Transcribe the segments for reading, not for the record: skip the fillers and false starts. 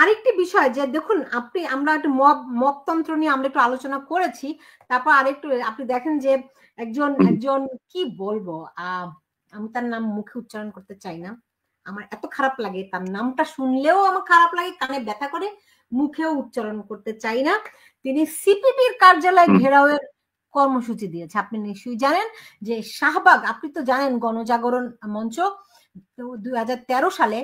আরেকটি বিষয় যে দেখুন আমরা একটু মবতন্ত্র নিয়ে আমরা একটু আলোচনা করেছি, তারপর আরেকটু আপনি দেখেন যে একজন একজন কি বলবো, আমি তার নাম মুখে উচ্চারণ করতে চাই না, আমার এত খারাপ লাগে, তার নামটা শুনলেও আমার খারাপ লাগে, কানে ব্যথা করে, মুখেও উচ্চারণ করতে চাই না। তিনি সিপিবির কার্যালয় ঘেরাওয়ের কর্মসূচি দিয়েছে। আপনি নিশ্চয়ই জানেন যে শাহবাগ, আপনি তো জানেন গণজাগরণ মঞ্চ 2013 সালে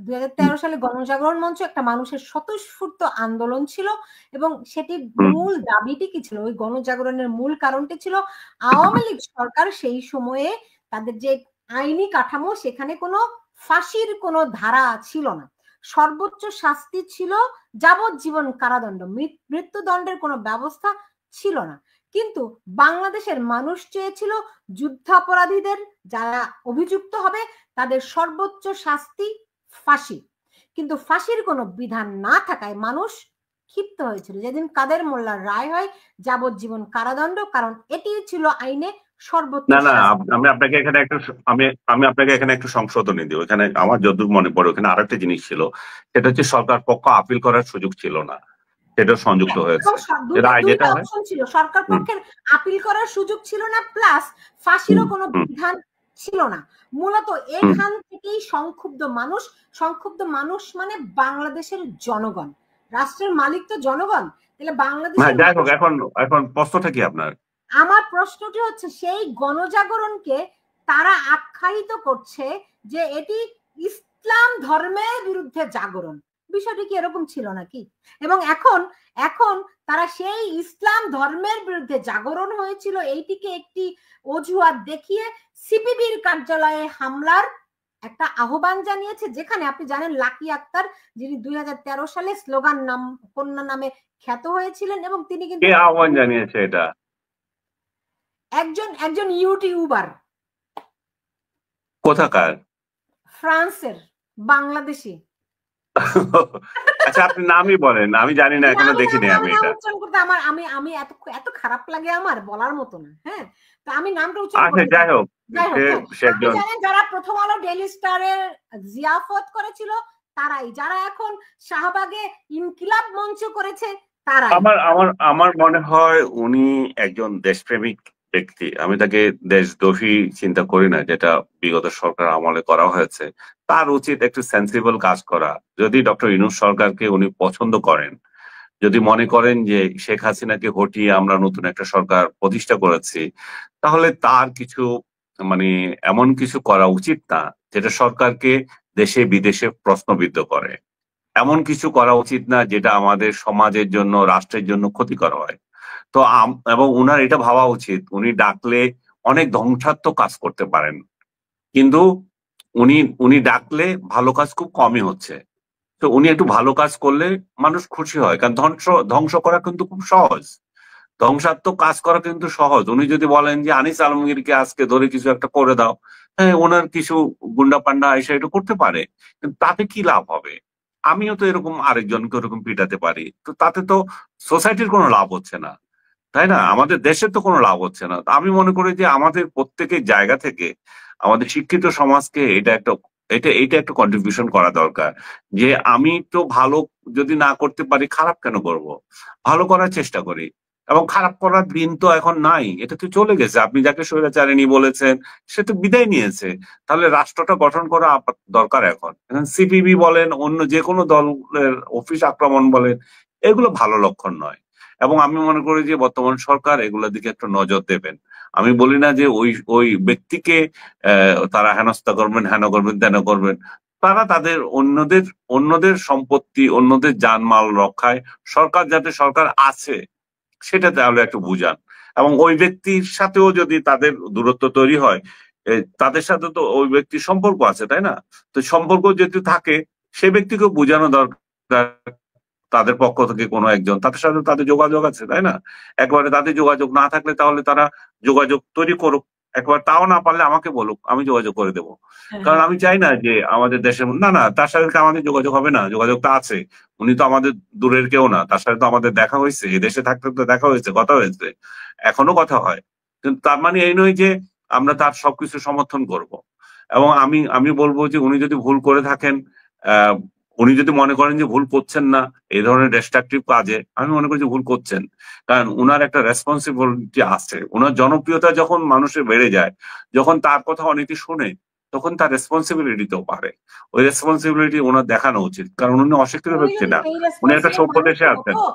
2013 সালে গণজাগরণ মঞ্চ একটা মানুষের স্বতঃস্ফূর্ত আন্দোলন ছিল, এবং সেটির মূল দাবিটি কি ছিল? ওই গণজাগরণের মূল কারণটি ছিল আওয়ামী লীগ সরকার সেই সময়ে তাদের যে আইনি কাঠামো, সেখানে কোনো ফাঁসির কোনো ধারা ছিল না, সর্বোচ্চ শাস্তি ছিল যাবজ্জীবন কারাদণ্ড, মৃত্যুদণ্ডের কোনো ব্যবস্থা ছিল না। কিন্তু বাংলাদেশের মানুষ চেয়েছিল যুদ্ধাপরাধীদের যারা অভিযুক্ত হবে তাদের সর্বোচ্চ শাস্তি ফাঁসি, কিন্তু ফাঁসির কোনো বিধান না থাকায় মানুষ ক্ষিপ্ত হয়েছিল। যেদিন কাদের মোল্লার রায় হয় যাবজ্জীবন কারাদণ্ড, কারণ এটি ছিল আইনে সর্বোচ্চ। না না, আমি আপনাকে এখানে একটু আমি আপনাকে এখানে একটু সংশোধনী দিই। এখানে আমার যতদূর মনে পড়ে ওখানে আরেকটা জিনিস ছিল, সেটা হচ্ছে সরকার পক্ষ আপিল করার সুযোগ ছিল না, সেটা সংযুক্ত হয়েছে। রায় যেটা হয়, অপশন ছিল, সরকার পক্ষের আপিল করার সুযোগ ছিল না, প্লাস ফাঁসিরও কোনো বিধান ছিল না। মূলত এখান থেকেই সংক্ষুব্ধ মানুষ মানে বাংলাদেশের জনগণ, রাষ্ট্রের মালিক তো জনগণ, তাহলে বাংলাদেশের। যাই হোক, এখন প্রশ্নটা কি আপনার? আমার প্রশ্নটি হচ্ছে সেই গণজাগরণকে তারা আখ্যায়িত করছে যে এটি ইসলাম ধর্মের বিরুদ্ধে জাগরণ। বিষয়টি কি এরকম ছিল নাকি? এবং এখন এখন তারা সেই ইসলাম ধর্মের বিরুদ্ধে জাগরণ হয়েছিল এইটিকে একটি অজুহাত দেখিয়ে সিপিবির কার্যালয়ে হামলার একটা আহ্বান জানিয়েছে, যেখানে আপনি জানেন লাকি আক্তার, যিনি 2013 সালে স্লোগান নাম কন্যা নামে খ্যাত হয়েছিলেন, এবং তিনি কিন্তু কে আহ্বান জানিয়েছে এটা? একজন ইউটিউবার। কোথাকার? ফ্রান্সের, বাংলাদেশি। আচ্ছা, আপনি নামই বলেন, আমি জানি না, এখনো দেখিনি আমি এটা। উচ্চারণ করতে আমার আমি এত খারাপ লাগে, আমার বলার মতো না। হ্যাঁ, তো আমি নামটা উচ্চারণ আচ্ছা, যাই হোক, আপনি জানেন যারা প্রথম আলো ডেইলি স্টারের জিয়াফত করেছিল তারাই, যারা এখন শাহবাগে ইনকিলাব মঞ্চ করেছে তারাই। আমার মনে হয় উনি একজন দেশপ্রেমিক ব্যক্তি। আমি তাকে দেশদ্রোহী চিন্তা করি না, যেটা বিগত সরকার আমলে করা হয়েছে। তার উচিত একটু সেন্সিবল কাজ করা। যদি ডক্টর ইউনূস সরকারকে উনি পছন্দ করেন, যদি মনে করেন যে শেখ হাসিনাকে হটিয়ে আমরা নতুন একটা সরকার প্রতিষ্ঠা করেছি, তাহলে তার কিছু মানে এমন কিছু করা উচিত না যেটা সরকারকে দেশে বিদেশে প্রশ্নবিদ্ধ করে। এমন কিছু করা উচিত না যেটা আমাদের সমাজের জন্য, রাষ্ট্রের জন্য ক্ষতিকর হয়। তো এবং উনার এটা ভাবা উচিত, উনি ডাকলে অনেক ধ্বংসাত্মক কাজ করতে পারেন, কিন্তু উনি উনি ডাকলে ভালো কাজ খুব কমই হচ্ছে। তো উনি একটু ভালো কাজ করলে মানুষ খুশি হয়, কারণ ধ্বংস করা কিন্তু খুব সহজ, ধ্বংসাত্মক কাজ করা কিন্তু সহজ। উনি যদি বলেন যে আনিস আলমগীরকে আজকে ধরে কিছু একটা করে দাও, হ্যাঁ, ওনার কিছু গুন্ডা পান্ডা এসে এটা করতে পারে, কিন্তু তাতে কি লাভ হবে? আমিও তো এরকম আরেকজনকে ওরকম পিটাতে পারি, তো তাতে তো সোসাইটির কোনো লাভ হচ্ছে না, তাই না? আমাদের দেশের তো কোনো লাভ হচ্ছে না। তো আমি মনে করি যে আমাদের প্রত্যেকের জায়গা থেকে আমাদের শিক্ষিত সমাজকে এটা একটা কন্ট্রিবিউশন করা দরকার, যে আমি তো ভালো যদি না করতে পারি, খারাপ কেন করব? ভালো করার চেষ্টা করি। এবং খারাপ করার দিন তো এখন নাই, এটা তো চলে গেছে। আপনি যাকে স্বৈরাচারিণী বলেছেন সে তো বিদায় নিয়েছে। তাহলে রাষ্ট্রটা গঠন করা দরকার এখন। সিপিবি বলেন, অন্য যে কোনো দলের অফিস আক্রমণ বলেন, এগুলো ভালো লক্ষণ নয়। এবং আমি মনে করি যে বর্তমান সরকার এগুলোর দিকে একটু নজর দেবেন। আমি বলি না যে ওই ওই ব্যক্তিকে তারা হেনস্থা করবেন, হেন করবেন, তেন করবেন। তারা তাদের অন্যদের সম্পত্তি, অন্যদের জানমাল রক্ষায় সরকার আছে সেটা তাহলে একটু বুঝান। এবং ওই ব্যক্তির সাথেও যদি তাদের দূরত্ব তৈরি হয়, তাদের সাথে তো ওই ব্যক্তির সম্পর্ক আছে, তাই না? তো সম্পর্ক যদি থাকে, সে ব্যক্তিকে বোঝানো দরকার, তাদের পক্ষ থেকে কোনো একজন, তাদের সাথে তাদের যোগাযোগ আছে, তাই না? একবারে তাদের যোগাযোগ না থাকলে তাহলে তারা যোগাযোগ তৈরি করুক। একবার তাও না পারলে আমাকে বলুক, আমি যোগাযোগ করে দেবো। কারণ আমি চাই না যে আমাদের দেশের, না না, তার সাথে আমাদের যোগাযোগ হবে না, যোগাযোগ তো আছে। উনি তো আমাদের দূরের কেউ না, তার সাথে তো আমাদের দেখা হয়েছে, এই দেশে থাকতে তো দেখা হয়েছে, কথা হয়েছে, এখনো কথা হয়। কিন্তু তার মানে এই নয় যে আমরা তার সবকিছু সমর্থন করব। এবং আমি বলবো যে উনি যদি ভুল করে থাকেন, উনি যদি মনে করেন যে ভুল করছেন না এই ধরনের ডিস্ট্রাকটিভ কাজে, আমি মনে করি যে ভুল করছেন, কারণ উনার একটা রেসপন্সিবিলিটি আছে। উনার জনপ্রিয়তা যখন মানুষের বেড়ে যায়, যখন তার কথা অনেকে শুনে, তখন তার রেসপন্সিবিলিটি তো পারে। ওই রেসপন্সিবিলিটি ওনার দেখানো উচিত, কারণ উনি অশিক্ষিত উনি ব্যক্তি যদি না, সেই উনি একটা রেসপন্সিবল সভ্য দেশে মানুষই আছেন। হতো,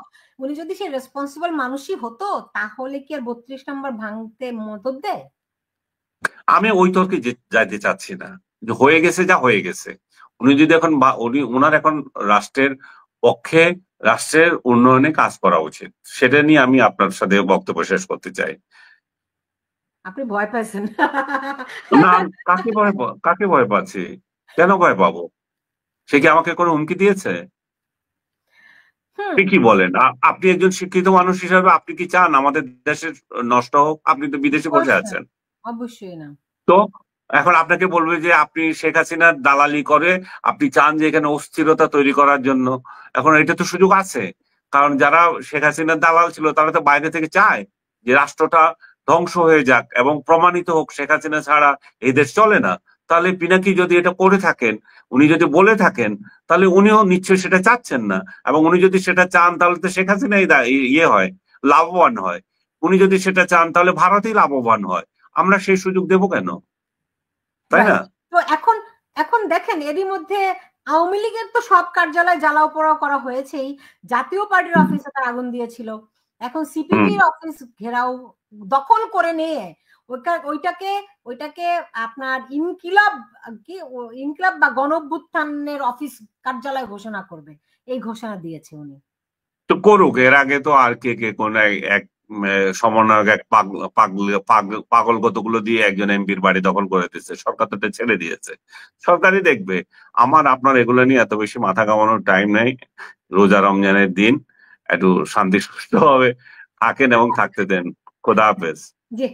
উনি যদি সেই রেসপন্সিবল মানুষই হতো, তাহলে কি আর 32 নম্বর ভাঙতে মদত দেয়? আমি ওই তর্কে যাইতে চাচ্ছি না, যে হয়ে গেছে যা হয়ে গেছে। উনি যদি এখন উনি ওনার এখন রাষ্ট্রের পক্ষে, রাষ্ট্রের উন্নয়নে কাজ করা উচিত, সেটা নিয়ে আমি আপনার সাথে বক্তব্য শেষ করতে চাই। আপনি ভয় পাইছেন? না, কাকে ভয় পাচ্ছি? কেন ভয় পাবো? সে কি আমাকে কোনো হুমকি দিয়েছে? হুম। আপনি কি বলেন? আপনি একজন শিক্ষিত মানুষ হিসাবে আপনি কি চান আমাদের দেশের নষ্ট হোক? আপনি তো বিদেশে বসে অবশ্যই, আছেন। অবশ্যই না। তো এখন আপনাকে বলবে যে আপনি শেখ হাসিনার দালালি করে আপনি চান যে এখানে অস্থিরতা তৈরি করার জন্য। এখন এটা তো সুযোগ আছে, কারণ যারা শেখ হাসিনার দালাল ছিল তারা তো বাইরে থেকে চায় যে রাষ্ট্রটা ধ্বংস হয়ে যাক এবং প্রমাণিত হোক শেখ হাসিনা ছাড়া এই দেশ চলে না। তাহলে পিনাকি যদি এটা করে থাকেন, উনি যদি বলে থাকেন, তাহলে উনিও নিশ্চয়ই সেটা চাচ্ছেন না। এবং উনি যদি সেটা চান তাহলে তো শেখ হাসিনাই ইয়ে হয়, লাভবান হয়। উনি যদি সেটা চান তাহলে ভারতই লাভবান হয়। আমরা সেই সুযোগ দেবো কেন? তাই না? রাইট। তো এখন এখন দেখেন, এরই মধ্যে আওয়ামী লীগের তো সব কার্যালয় জ্বালাও পোড়াও করা হয়েছেই। জাতীয় পার্টির অফিসে তার আগুন দিয়েছিল। এখন সিপিবির অফিস ঘেরাও দখল করে নিয়ে ওইটাকে ওইটাকে আপনার ইনকিলাব, কি ইনকিলাব বা গণঅভ্যুত্থানের অফিস কার্যালয় ঘোষণা করবে, এই ঘোষণা দিয়েছে উনি। তো করুক, এর আগে তো আর কে কে কোন এক সমন্বয়ক এক পাগল কতগুলো দিয়ে একজন এমপির বাড়ি দখল করে দিচ্ছে, সরকার তো এটা ছেড়ে দিয়েছে, সরকারই দেখবে। আমার আপনার এগুলো নিয়ে এত বেশি মাথা কামানোর টাইম নেই। রোজা রমজানের দিন, একটু শান্তি সুস্থ ভাবে থাকেন এবং থাকতে দেন। খোদা হাফেজ। জি।